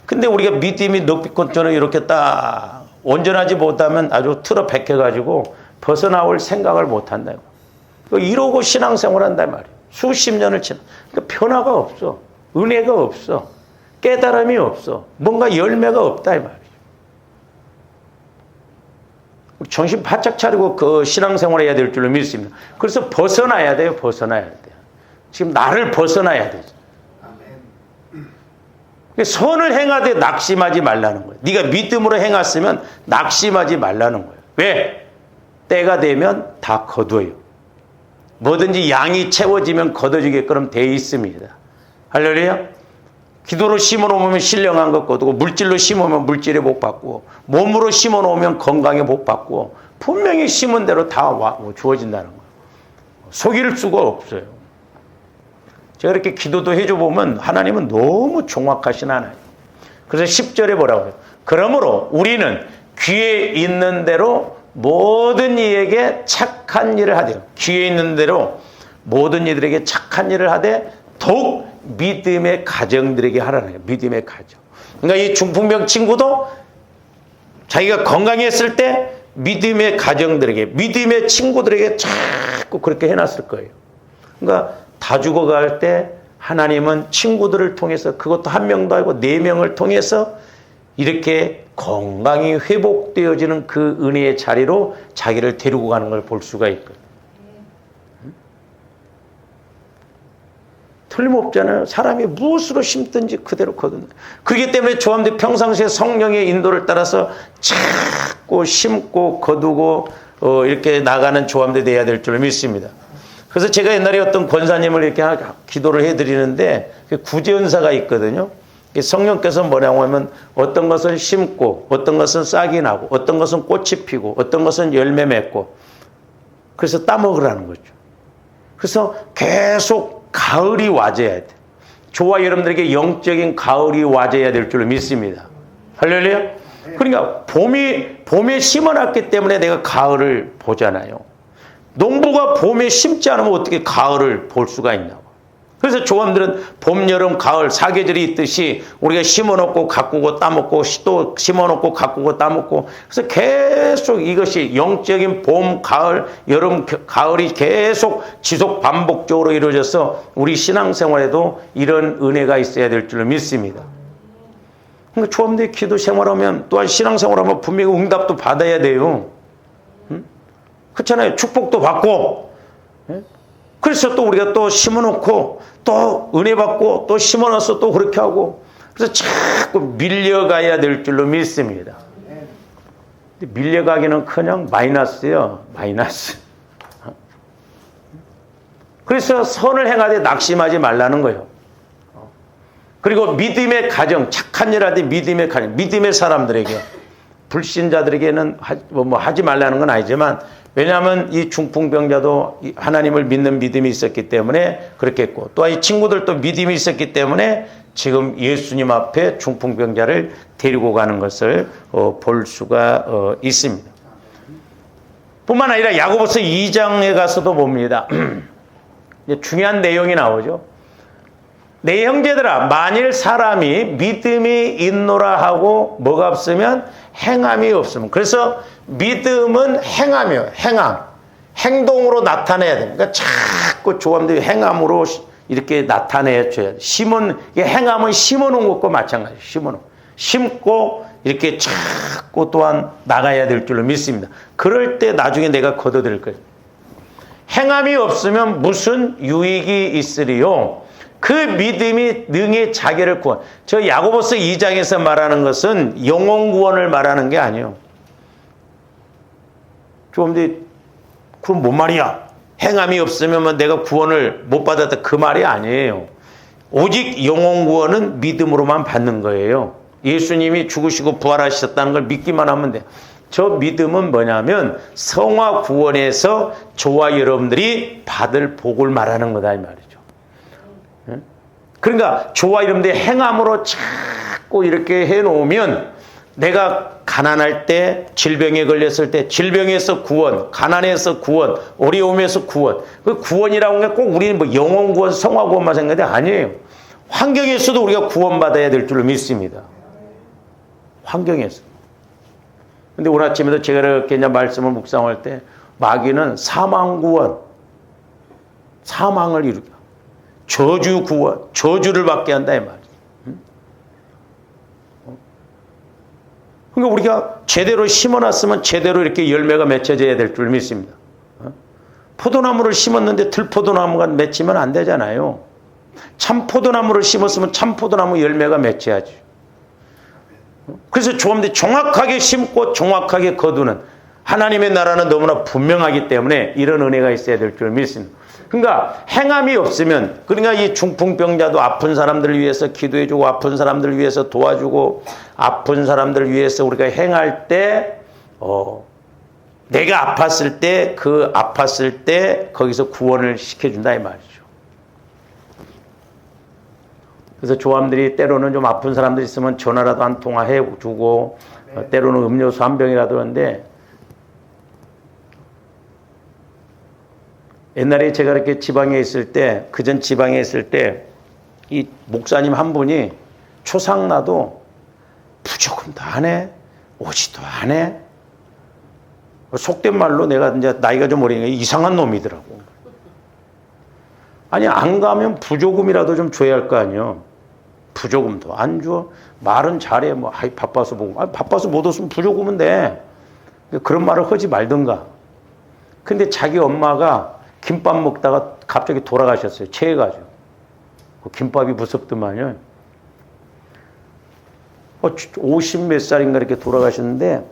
근데 우리가 믿음이 높이꽃처럼 이렇게 딱 온전하지 못하면 아주 틀어 박혀가지고 벗어나올 생각을 못 한다고. 이러고 신앙생활 한단 말이에요. 수십 년을 지나. 그러니까 변화가 없어. 은혜가 없어. 깨달음이 없어. 뭔가 열매가 없다 이 말이에요. 정신 바짝 차리고 그 신앙생활 해야 될 줄로 믿습니다. 그래서 벗어나야 돼요. 벗어나야 돼요. 지금 나를 벗어나야 되죠. 선을 행하되 낙심하지 말라는 거예요. 네가 믿음으로 행했으면 낙심하지 말라는 거예요. 왜? 때가 되면 다 거둬요. 뭐든지 양이 채워지면 거둬지게끔 돼 있습니다. 할렐루야. 기도로 심어놓으면 신령한 것 거두고, 물질로 심으면 물질에 복 받고, 몸으로 심어놓으면 건강에 복 받고, 분명히 심은 대로 다 주어진다는 거예요. 속일 수가 없어요. 제가 이렇게 기도도 해줘 보면 하나님은 너무 정확하신 하나님. 그래서 10절에 뭐라고 해요? 그러므로 우리는 귀에 있는 대로 모든 이에게 착한 일을 하되, 귀에 있는 대로 모든 이들에게 착한 일을 하되 더욱 믿음의 가정들에게 하라는 거예요. 믿음의 가정. 그러니까 이 중풍병 친구도 자기가 건강했을 때 믿음의 가정들에게, 믿음의 친구들에게 자꾸 그렇게 해놨을 거예요. 그러니까 다 죽어갈 때 하나님은 친구들을 통해서, 그것도 한 명도 아니고 4명을 통해서 이렇게 건강이 회복되어지는 그 은혜의 자리로 자기를 데리고 가는 걸 볼 수가 있거든요. 틀림없잖아요. 사람이 무엇으로 심든지 그대로 거둔다. 그렇기 때문에 저한테 평상시에 성령의 인도를 따라서 자꾸 심고 거두고 이렇게 나가는 조함대 돼야 될 줄 믿습니다. 그래서 제가 옛날에 어떤 권사님을 이렇게 기도를 해드리는데 구제은사가 있거든요. 성령께서 뭐라고 하면 어떤 것은 심고, 어떤 것은 싹이 나고, 어떤 것은 꽃이 피고, 어떤 것은 열매 맺고, 그래서 따먹으라는 거죠. 그래서 계속 가을이 와줘야 돼. 저와 여러분들에게 영적인 가을이 와줘야 될 줄로 믿습니다. 할렐루야. 그러니까 봄에 심어놨기 때문에 내가 가을을 보잖아요. 농부가 봄에 심지 않으면 어떻게 가을을 볼 수가 있냐고. 그래서 조함들은 봄, 여름, 가을 4계절이 있듯이 우리가 심어놓고 가꾸고 따먹고 또 심어놓고 가꾸고 따먹고, 그래서 계속 이것이 영적인 봄, 가을, 여름, 가을이 계속 지속 반복적으로 이루어져서 우리 신앙생활에도 이런 은혜가 있어야 될 줄로 믿습니다. 그러니까 조함들이 기도 생활하면, 또한 신앙생활하면 분명히 응답도 받아야 돼요. 그렇잖아요. 축복도 받고. 그래서 또 우리가 또 심어놓고 또 은혜 받고 또 심어놔서 또 그렇게 하고, 그래서 자꾸 밀려가야 될 줄로 믿습니다. 근데 밀려가기는 그냥 마이너스예요. 마이너스. 그래서 선을 행하되 낙심하지 말라는 거예요. 그리고 믿음의 가정, 착한 일 하되 믿음의 가정, 믿음의 사람들에게, 불신자들에게는 하지 말라는 건 아니지만, 왜냐하면 이 중풍병자도 하나님을 믿는 믿음이 있었기 때문에 그렇게 했고, 또 이 친구들도 믿음이 있었기 때문에 지금 예수님 앞에 중풍병자를 데리고 가는 것을 볼 수가 있습니다. 뿐만 아니라 야고보서 2장에 가서도 봅니다. 중요한 내용이 나오죠. 내 형제들아, 만일 사람이 믿음이 있노라 하고 뭐가 없으면 행함이 없으면, 그래서 믿음은 행함이에요. 행동으로 나타내야 됩니다. 그러니까 자꾸 조함들이 행함으로 이렇게 나타내줘야 돼. 행함은 심어놓은 것과 마찬가지예요. 심고 이렇게 자꾸 또한 나가야 될 줄로 믿습니다. 그럴 때 나중에 내가 거둬들일 거예요. 행함이 없으면 무슨 유익이 있으리요? 그 믿음이 능히 자기를 구원. 저 야고보서 2장에서 말하는 것은 영혼 구원을 말하는 게 아니에요. 좀 그럼 뭔 말이야? 행함이 없으면 뭐 내가 구원을 못 받았다 그 말이 아니에요. 오직 영혼 구원은 믿음으로만 받는 거예요. 예수님이 죽으시고 부활하셨다는 걸 믿기만 하면 돼. 저 믿음은 뭐냐면 성화 구원에서 저와 여러분들이 받을 복을 말하는 거다 이 말이죠. 그러니까 저와 여러분들이 행함으로 자꾸 이렇게 해놓으면 내가 가난할 때, 질병에 걸렸을 때, 질병에서 구원, 가난에서 구원, 어려움에서 구원. 그 구원이라고 하는 게 꼭 우리는 뭐 영혼 구원, 성화 구원만 생각하는 게 아니에요. 환경에서도 우리가 구원받아야 될 줄로 믿습니다. 환경에서. 근데 오늘 아침에도 제가 이렇게 이제 말씀을 묵상할 때, 마귀는 사망 구원, 사망을 이루게, 저주 구원, 저주를 받게 한다 이 말이에요. 그러니까 우리가 제대로 심어놨으면 제대로 이렇게 열매가 맺혀져야 될 줄 믿습니다. 포도나무를 심었는데 들포도나무가 맺히면 안 되잖아요. 참포도나무를 심었으면 참포도나무 열매가 맺혀야지. 그래서 조금더 정확하게 심고 정확하게 거두는 하나님의 나라는 너무나 분명하기 때문에 이런 은혜가 있어야 될 줄 믿습니다. 그러니까 행함이 없으면, 그러니까 이 중풍병자도 아픈 사람들을 위해서 기도해주고 아픈 사람들을 위해서 도와주고 아픈 사람들을 위해서 우리가 행할 때 내가 아팠을 때 그 아팠을 때 거기서 구원을 시켜준다 이 말이죠. 그래서 조함들이 때로는 좀 아픈 사람들 있으면 전화라도 한 통화 해주고 때로는 음료수 한 병이라도 하는데, 옛날에 제가 이렇게 지방에 있을 때, 그전 지방에 있을 때, 이 목사님 한 분이 초상나도 부조금도 안 해, 오지도 안 해. 속된 말로 내가 이제 나이가 좀 어리니까 이상한 놈이더라고. 아니, 안 가면 부조금이라도 좀 줘야 할 거 아니에요. 부조금도 안 줘. 말은 잘해. 뭐, 아이, 바빠서 보고. 아, 바빠서 못 왔으면 부조금은 돼. 그런 말을 하지 말든가. 근데 자기 엄마가 김밥 먹다가 갑자기 돌아가셨어요. 체해가지고. 그 김밥이 무섭더만요. 50 몇 살인가 이렇게 돌아가셨는데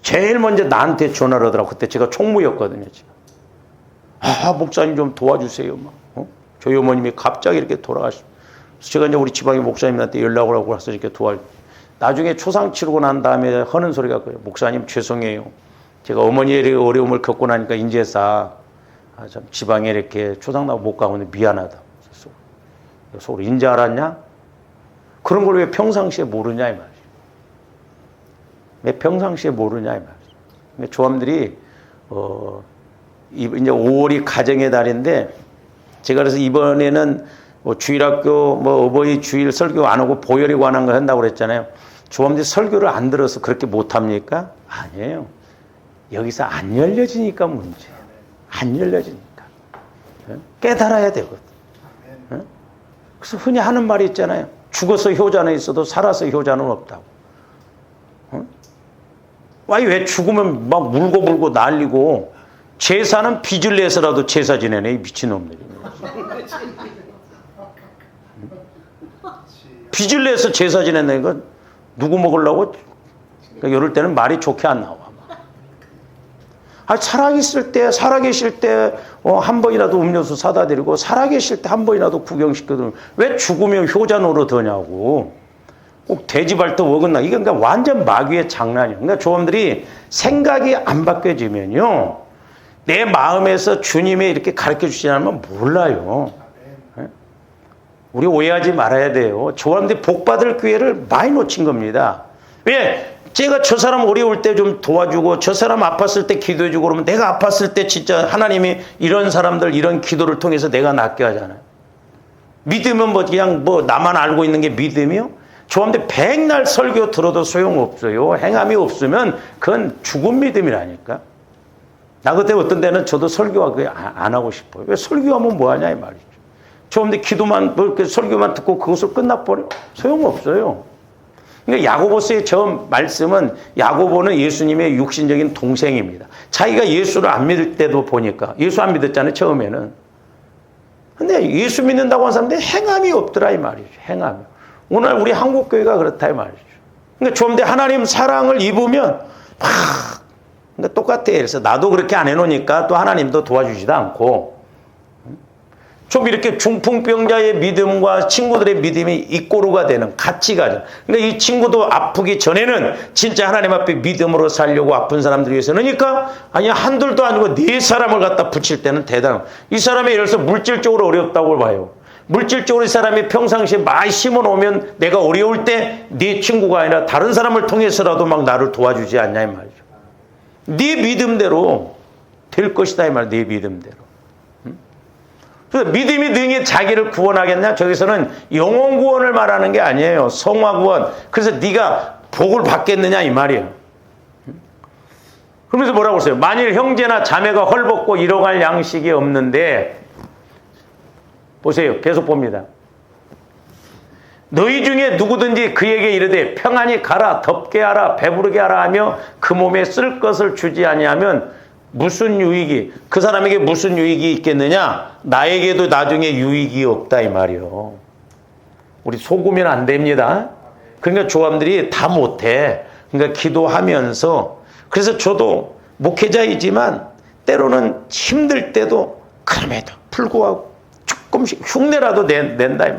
제일 먼저 나한테 전화를 하더라고. 그때 제가 총무였거든요. 지금. 아, 목사님 좀 도와주세요. 막. 저희 어머님이 갑자기 이렇게 돌아가셨어요. 제가 이제 우리 지방의 목사님한테 연락을 하고 와서 이렇게 도와줘. 나중에 초상 치르고 난 다음에 하는 소리가 그래요. 목사님 죄송해요. 제가 어머니의 어려움을 겪고 나니까 인제사 참 지방에 이렇게 초상나고 못 가고 미안하다. 속으로 인제 알았냐? 그런 걸 왜 평상시에 모르냐 이 말이죠. 왜 평상시에 모르냐 이 말이죠. 조함들이 이제 5월이 가정의 달인데 제가 그래서 이번에는 뭐 주일학교 뭐 어버이 주일 설교 안 하고 보혈에 관한 거 한다고 그랬잖아요. 조함들이 설교를 안 들어서 그렇게 못합니까? 아니에요. 여기서 안 열려지니까 문제예요. 안 열려지니까. 깨달아야 되거든. 그래서 흔히 하는 말이 있잖아요. 죽어서 효자는 있어도 살아서 효자는 없다고. 왜 죽으면 막 물고 난리고 제사는 빚을 내서라도 제사 지내네 이 미친놈들이. 빚을 내서 제사 지낸다니까 누구 먹으려고? 그러니까 이럴 때는 말이 좋게 안 나와. 살아계실 때 한 번이라도 음료수 사다 드리고 살아계실 때 한 번이라도 구경시켜드리고 왜 죽으면 효자 노릇하냐고. 꼭 돼지발톱 어긋나. 이게 그러니까 완전 마귀의 장난이에요. 그러니까 조함들이 생각이 안 바뀌어지면요. 내 마음에서 주님이 이렇게 가르쳐 주시지 않으면 몰라요. 우리 오해하지 말아야 돼요. 조함들이 복받을 기회를 많이 놓친 겁니다. 왜? 제가 저 사람 어려울 때 좀 도와주고 저 사람 아팠을 때 기도해주고 그러면 내가 아팠을 때 진짜 하나님이 이런 사람들 이런 기도를 통해서 내가 낫게 하잖아요. 믿으면 뭐 그냥 뭐 나만 알고 있는 게 믿음이요? 저한테 백날 설교 들어도 소용없어요. 행함이 없으면 그건 죽은 믿음이라니까. 나 그때 어떤 데는 저도 설교하고 안 하고 싶어요. 왜 설교하면 뭐하냐 이 말이죠. 저한테 기도만 설교만 듣고 그것을 끝나버려? 소용없어요. 그러니까 야고보서의 저 말씀은 야고보는 예수님의 육신적인 동생입니다. 자기가 예수를 안 믿을 때도 보니까 예수 안 믿었잖아요 처음에는. 근데 예수 믿는다고 하는 사람들이 행함이 없더라 이 말이죠. 행함이. 오늘 우리 한국교회가 그렇다 이 말이죠. 그러니까 좀 더 하나님 사랑을 입으면 막 그러니까 똑같아. 그래서 나도 그렇게 안 해놓으니까 또 하나님도 도와주지도 않고. 좀 이렇게 중풍병자의 믿음과 친구들의 믿음이 이꼬루가 되는, 같이 가죠. 그러니까 이 친구도 아프기 전에는 진짜 하나님 앞에 믿음으로 살려고 아픈 사람들 위해서. 그러니까 아니 한둘도 아니고 4사람을 갖다 붙일 때는 대단한. 이 사람이 예를 들어서 물질적으로 어렵다고 봐요. 물질적으로 이 사람이 평상시에 많이 심어놓으면 내가 어려울 때 네 친구가 아니라 다른 사람을 통해서라도 막 나를 도와주지 않냐 이 말이죠. 네 믿음대로 될 것이다 이 말. 네 믿음대로. 그래서 믿음이 능히 자기를 구원하겠냐? 저기서는 영혼 구원을 말하는 게 아니에요. 성화 구원. 그래서 네가 복을 받겠느냐 이 말이에요. 그러면서 뭐라고 했어요? 만일 형제나 자매가 헐벗고 잃어갈 양식이 없는데, 보세요. 계속 봅니다. 너희 중에 누구든지 그에게 이르되 평안히 가라, 덥게 하라, 배부르게 하라 하며 그 몸에 쓸 것을 주지 아니하면 무슨 유익이, 그 사람에게 무슨 유익이 있겠느냐? 나에게도 나중에 유익이 없다 이 말이요. 우리 속으면 안 됩니다. 그러니까 조함들이 다 못해. 그러니까 기도하면서. 그래서 저도 목회자이지만 때로는 힘들 때도 그럼에도 불구하고 조금씩 흉내라도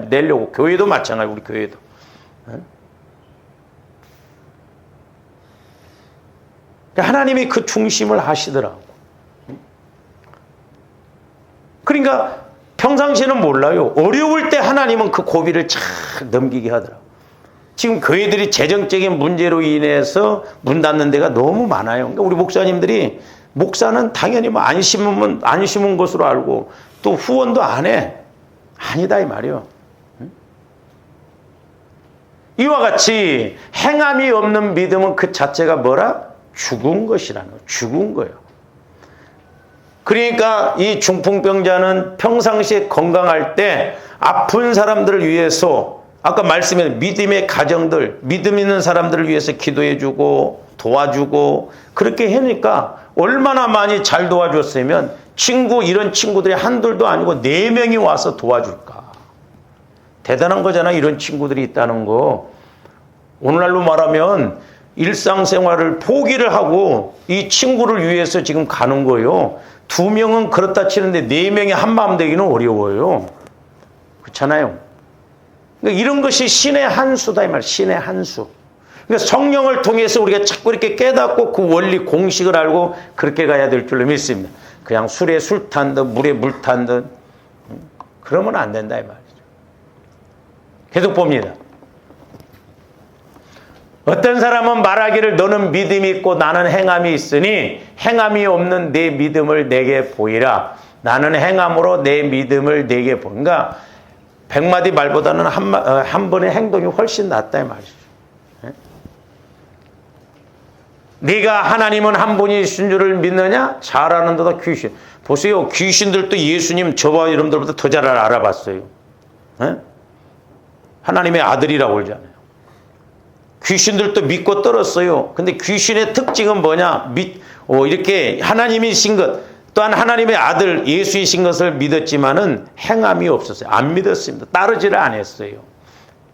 내려고. 교회도 마찬가지. 우리 교회도. 하나님이 그 중심을 하시더라고. 그러니까 평상시에는 몰라요. 어려울 때 하나님은 그 고비를 쫙 넘기게 하더라고. 지금 교회들이 재정적인 문제로 인해서 문 닫는 데가 너무 많아요. 그러니까 우리 목사님들이, 목사는 당연히 뭐 안 심은 것으로 알고 또 후원도 안 해. 아니다 이 말이요. 이와 같이 행함이 없는 믿음은 그 자체가 뭐라? 죽은 것이라는 거예요. 죽은 거예요. 그러니까 이 중풍병자는 평상시에 건강할 때 아픈 사람들을 위해서, 아까 말씀에 믿음의 가정들, 믿음 있는 사람들을 위해서 기도해주고 도와주고 그렇게 하니까 얼마나 많이 잘 도와줬으면 이런 친구들이 한둘도 아니고 4명이 와서 도와줄까. 대단한 거잖아. 이런 친구들이 있다는 거. 오늘날로 말하면 일상생활을 포기를 하고 이 친구를 위해서 지금 가는 거예요. 2명은 그렇다 치는데 4명이 한마음 되기는 어려워요. 그렇잖아요. 그러니까 이런 것이 신의 한 수다 이 말. 신의 한 수. 그러니까 성령을 통해서 우리가 자꾸 이렇게 깨닫고 그 원리 공식을 알고 그렇게 가야 될 줄로 믿습니다. 그냥 술에 술 탄 듯 물에 물 탄 듯 그러면 안 된다 이 말이죠. 계속 봅니다. 어떤 사람은 말하기를 너는 믿음이 있고 나는 행함이 있으니 행함이 없는 내 믿음을 내게 보이라. 나는 행함으로 내 믿음을 내게 보인가. 100마디 말보다는 한 번의 행동이 훨씬 낫다 이 말이죠. 네가 하나님은 한 분이신 줄을 믿느냐? 잘 아는데다 귀신. 보세요. 귀신들도 예수님 저와 여러분들보다 더 잘 알아봤어요. 하나님의 아들이라고 그러잖아요. 귀신들도 믿고 떨었어요. 근데 귀신의 특징은 뭐냐? 이렇게 하나님이신 것, 또한 하나님의 아들 예수이신 것을 믿었지만은 행함이 없었어요. 안 믿었습니다. 따르지를 않았어요.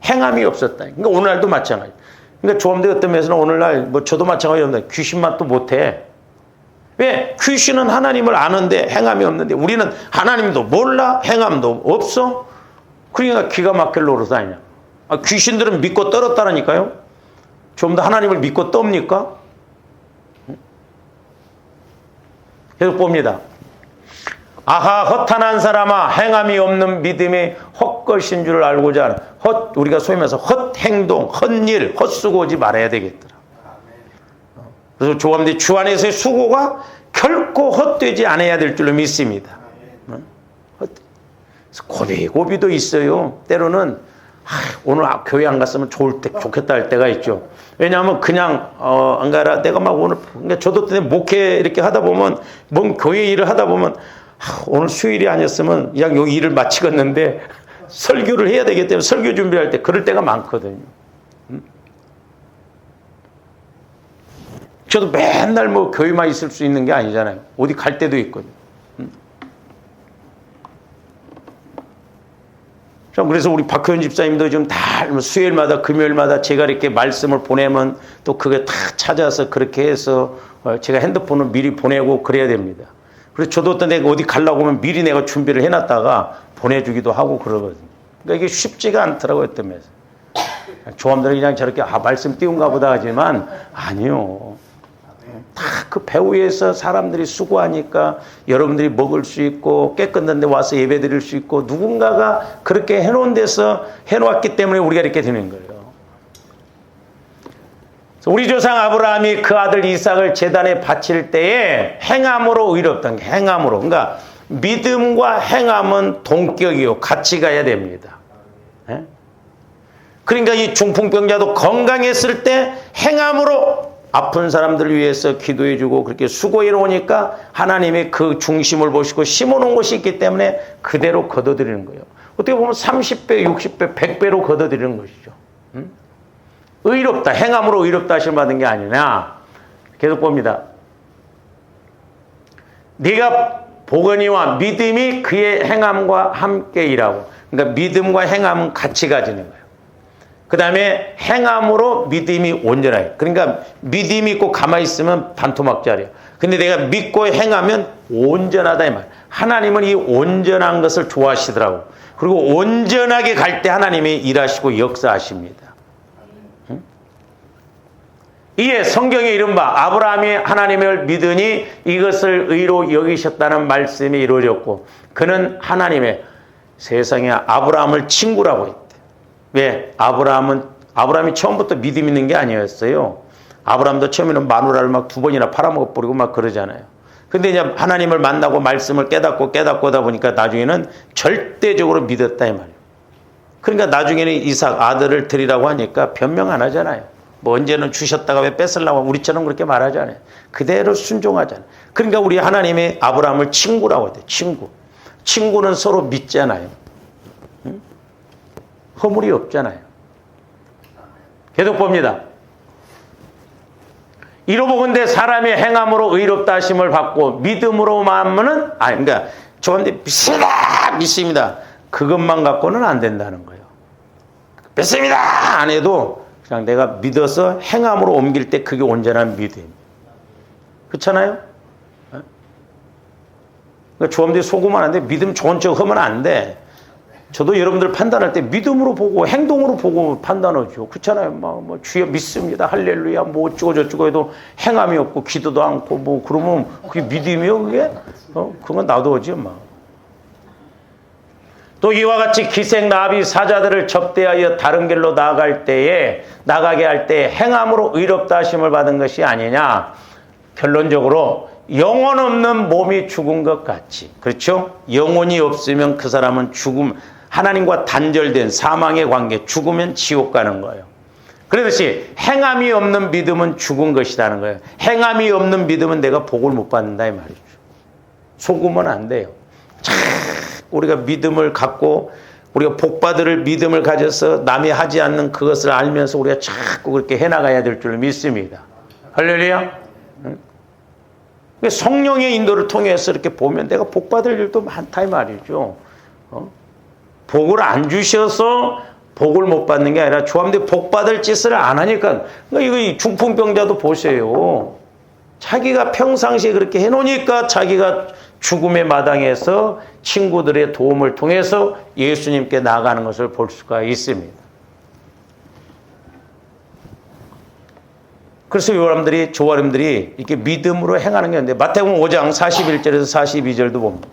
행함이 없었다. 그러니까 오늘날도 마찬가지. 그러니까 조함대 어떤 면에서는 오늘날 저도 마찬가지입니다. 귀신맛도 못해. 왜? 귀신은 하나님을 아는데 행함이 없는데 우리는 하나님도 몰라, 행함도 없어. 그러니까 기가 막힐 노릇 아니냐. 귀신들은 믿고 떨었다니까요. 좀 더 하나님을 믿고 떱니까? 계속 봅니다. 아하 허탄한 사람아, 행함이 없는 믿음이 헛것인 줄 알고자 하는 우리가 소위 말해서 헛행동, 헛일, 헛수고지 말아야 되겠더라. 그래서 조함대 주 안에서의 수고가 결코 헛되지 않아야 될 줄로 믿습니다. 고비도 있어요. 때로는 오늘 교회 안 갔으면 좋겠다 할 때가 있죠. 왜냐하면 그냥 안 가라. 내가 막 오늘 그러니까 저도 목회 이렇게 하다 보면 뭔 교회 일을 하다 보면 오늘 수요일이 아니었으면 그냥 여기 일을 마치겠는데 설교를 해야 되기 때문에 설교 준비할 때 그럴 때가 많거든요. 저도 맨날 교회만 있을 수 있는 게 아니잖아요. 어디 갈 때도 있거든요. 그래서 우리 박효연 집사님도 좀 다 수요일마다 금요일마다 제가 이렇게 말씀을 보내면 또 그게 다 찾아서 그렇게 해서 제가 핸드폰을 미리 보내고 그래야 됩니다. 그래서 저도 어떤 데가 어디 가려고 하면 미리 내가 준비를 해놨다가 보내주기도 하고 그러거든요. 그러니까 이게 쉽지가 않더라고요. 때문에 조함들은 그냥 저렇게 말씀 띄운가 보다 하지만 아니요. 다 그 배후에서 사람들이 수고하니까 여러분들이 먹을 수 있고 깨끗한 데 와서 예배 드릴 수 있고 누군가가 그렇게 해놓은 데서 해놓았기 때문에 우리가 이렇게 되는 거예요. 우리 조상 아브라함이 그 아들 이삭을 제단에 바칠 때에 행함으로 의롭다는 게 행함으로. 그러니까 믿음과 행함은 동격이요. 같이 가야 됩니다. 예? 그러니까 이 중풍병자도 건강했을 때 행함으로 아픈 사람들을 위해서 기도해주고 그렇게 수고해 놓으니까 하나님이 그 중심을 보시고 심어놓은 것이 있기 때문에 그대로 걷어들이는 거예요. 어떻게 보면 30배, 60배, 100배로 걷어들이는 것이죠. 의롭다, 행함으로 의롭다 하실 받은 게 아니냐. 계속 봅니다. 네가 보거니와 믿음이 그의 행함과 함께 일하고. 그러니까 믿음과 행함은 같이 가지는 거예요. 그 다음에 행함으로 믿음이 온전하게. 그러니까 믿음이 있고 가만히 있으면 반토막짜리야. 근데 내가 믿고 행하면 온전하다 이 말. 하나님은 이 온전한 것을 좋아하시더라고. 그리고 온전하게 갈 때 하나님이 일하시고 역사하십니다. 이에 성경에 이른바 아브라함이 하나님을 믿으니 이것을 의로 여기셨다는 말씀이 이루어졌고 그는 하나님의 세상에 아브라함을 친구라고 했대. 왜? 아브라함이 처음부터 믿음 있는 게 아니었어요. 아브라함도 처음에는 마누라를 막 2번이나 팔아먹어 버리고 막 그러잖아요. 근데 이제 하나님을 만나고 말씀을 깨닫고 하다 보니까 나중에는 절대적으로 믿었다 이 말이에요. 그러니까 나중에는 이삭 아들을 드리라고 하니까 변명 안 하잖아요. 뭐 언제는 주셨다가 왜 뺏으려고 우리처럼 그렇게 말하잖아요. 그대로 순종하잖아요. 그러니까 우리 하나님이 아브라함을 친구라고 해요. 친구. 친구는 서로 믿잖아요. 응? 허물이 없잖아요. 계속 봅니다. 이로보건대 사람이 행함으로 의롭다 하심을 받고 믿음으로만은 그러니까 저한테 믿습니다. 그것만 갖고는 안 된다는 거예요. 믿습니다 안 해도 그냥 내가 믿어서 행함으로 옮길 때 그게 온전한 믿음. 그렇잖아요? 그러니까 조함들이 속으면 안 돼. 믿음 좋은 척 하면 안 돼. 저도 여러분들 판단할 때 믿음으로 보고 행동으로 보고 판단하죠. 그렇잖아요. 뭐 주여 믿습니다. 할렐루야. 뭐 어쩌고 해도 행함이 없고 기도도 않고 뭐 그러면 그게 믿음이요 그게? 그건 나도 하지 뭐. 또 이와 같이 기생 나비 사자들을 접대하여 다른 길로 나가게 할 때 행함으로 의롭다 하심을 받은 것이 아니냐. 결론적으로 영혼 없는 몸이 죽은 것 같이. 그렇죠? 영혼이 없으면 그 사람은 하나님과 단절된 사망의 관계, 죽으면 지옥 가는 거예요. 그렇듯이 행함이 없는 믿음은 죽은 것이라는 거예요. 행함이 없는 믿음은 내가 복을 못 받는다 이 말이죠. 속으면 안 돼요. 우리가 믿음을 갖고 우리가 복받을 믿음을 가져서 남이 하지 않는 그것을 알면서 우리가 자꾸 그렇게 해나가야 될 줄 믿습니다. 할렐루야. 성령의 인도를 통해서 이렇게 보면 내가 복받을 일도 많다 이 말이죠. 복을 안 주셔서 복을 못 받는 게 아니라 조함들이 복받을 짓을 안 하니까. 그러니까 이거 중풍병자도 보세요. 자기가 평상시에 그렇게 해놓으니까 자기가 죽음의 마당에서 친구들의 도움을 통해서 예수님께 나아가는 것을 볼 수가 있습니다. 그래서 여러분들이 조아름들이 이렇게 믿음으로 행하는 게 있는데 마태복음 5장 41절에서 42절도 봅니다.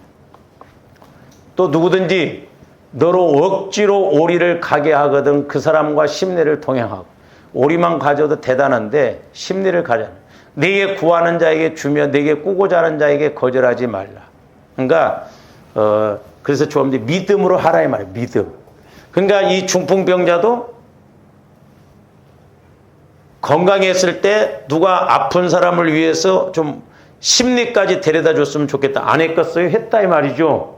또 누구든지 너로 억지로 오리를 가게 하거든 그 사람과 심리를 동행하고. 오리만 가져도 대단한데 심리를 가져라. 네게 구하는 자에게 주며 네게 꾸고자 하는 자에게 거절하지 말라. 그러니까 그래서 조함들이 믿음으로 하라 이 말이에요. 믿음. 그러니까 이 중풍병자도 건강했을 때 누가 아픈 사람을 위해서 좀 심리까지 데려다 줬으면 좋겠다. 안 했겠어요? 했다 이 말이죠.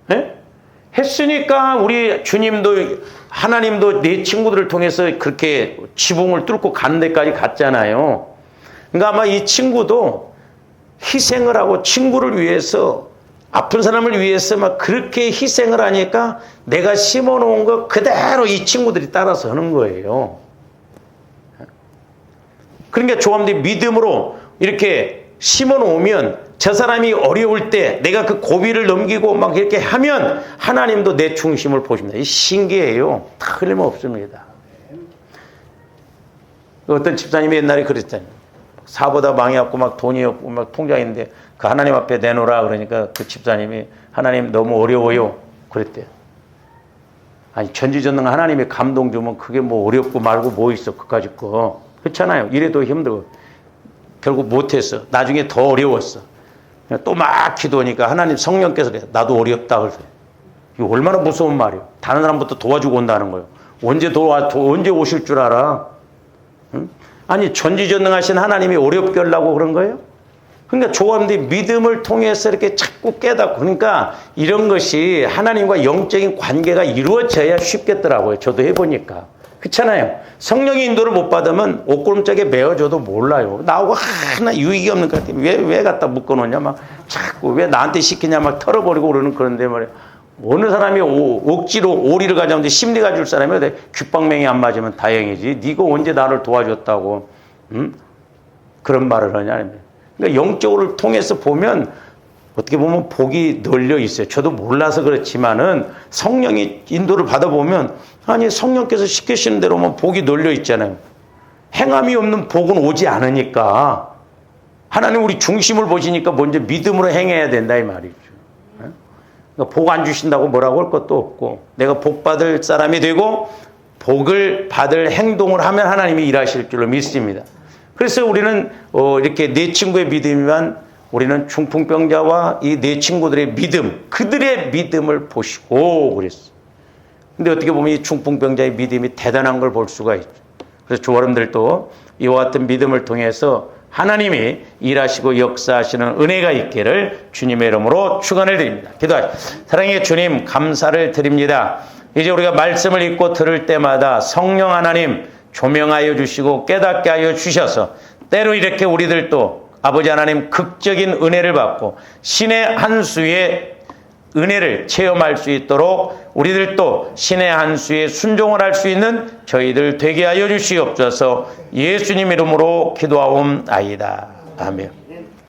네? 했으니까 우리 주님도 하나님도 내 친구들을 통해서 그렇게 지붕을 뚫고 가는 데까지 갔잖아요. 그러니까 아마 이 친구도 희생을 하고 친구를 위해서 아픈 사람을 위해서 막 그렇게 희생을 하니까 내가 심어놓은 거 그대로 이 친구들이 따라서 하는 거예요. 그러니까 조함들이 믿음으로 이렇게 심어 놓으면 저 사람이 어려울 때 내가 그 고비를 넘기고 막 이렇게 하면 하나님도 내 중심을 보십니다. 이 신기해요. 틀림없습니다. 어떤 집사님이 옛날에 그랬잖아요. 사보다 망해갖고 막 돈이 없고 막 통장인데 그 하나님 앞에 내놓으라 그러니까 그 집사님이 하나님 너무 어려워요 그랬대요. 아니 전지전능 하나님이 감동 주면 그게 뭐 어렵고 말고 뭐 있어 그까짓 거. 그렇잖아요. 이래도 힘들고 결국 못했어. 나중에 더 어려웠어. 또 막 기도하니까 하나님 성령께서 그래. 나도 어렵다 그러세요. 이거 얼마나 무서운 말이에요. 다른 사람부터 도와주고 온다는 거예요. 언제 오실 줄 알아? 응? 아니 전지전능하신 하나님이 어렵게 하려고 그런 거예요? 그러니까 조합원들이 믿음을 통해서 이렇게 자꾸 깨닫고 그러니까 이런 것이 하나님과 영적인 관계가 이루어져야 쉽겠더라고요. 저도 해보니까. 그렇잖아요. 성령의 인도를 못 받으면 옷구름짝에 메어줘도 몰라요. 나하고 하나 유익이 없는 것 같아요. 왜 갖다 묶어놓냐 막 자꾸 왜 나한테 시키냐 막 털어버리고 그러는 그런데 말이에요. 어느 사람이 억지로 오리를 가져오는데 심리가 줄 사람이 어디 귓방맹이 안 맞으면 다행이지. 네가 언제 나를 도와줬다고 그런 말을 하냐. 그러니까 영적으로 통해서 보면 어떻게 보면 복이 널려 있어요. 저도 몰라서 그렇지만은 성령이 인도를 받아보면 아니 성령께서 시키시는 대로만 복이 널려 있잖아요. 행함이 없는 복은 오지 않으니까 하나님 우리 중심을 보시니까 먼저 믿음으로 행해야 된다 이 말이죠. 그러니까 복 안 주신다고 뭐라고 할 것도 없고 내가 복 받을 사람이 되고 복을 받을 행동을 하면 하나님이 일하실 줄로 믿습니다. 그래서 우리는 이렇게 네 친구의 믿음이면 우리는 중풍병자와 이 네 친구들의 믿음, 그들의 믿음을 보시고 그랬어. 근데 어떻게 보면 이 중풍병자의 믿음이 대단한 걸 볼 수가 있죠. 그래서 여러분들도 이와 같은 믿음을 통해서 하나님이 일하시고 역사하시는 은혜가 있기를 주님의 이름으로 축원을 드립니다. 기도하시죠. 사랑의 주님 감사를 드립니다. 이제 우리가 말씀을 읽고 들을 때마다 성령 하나님 조명하여 주시고 깨닫게 하여 주셔서 때로 이렇게 우리들도 아버지 하나님 극적인 은혜를 받고 신의 한 수의 은혜를 체험할 수 있도록 우리들도 신의 한 수에 순종을 할 수 있는 저희들 되게 하여 주시옵소서. 예수님 이름으로 기도하옵나이다. 아멘.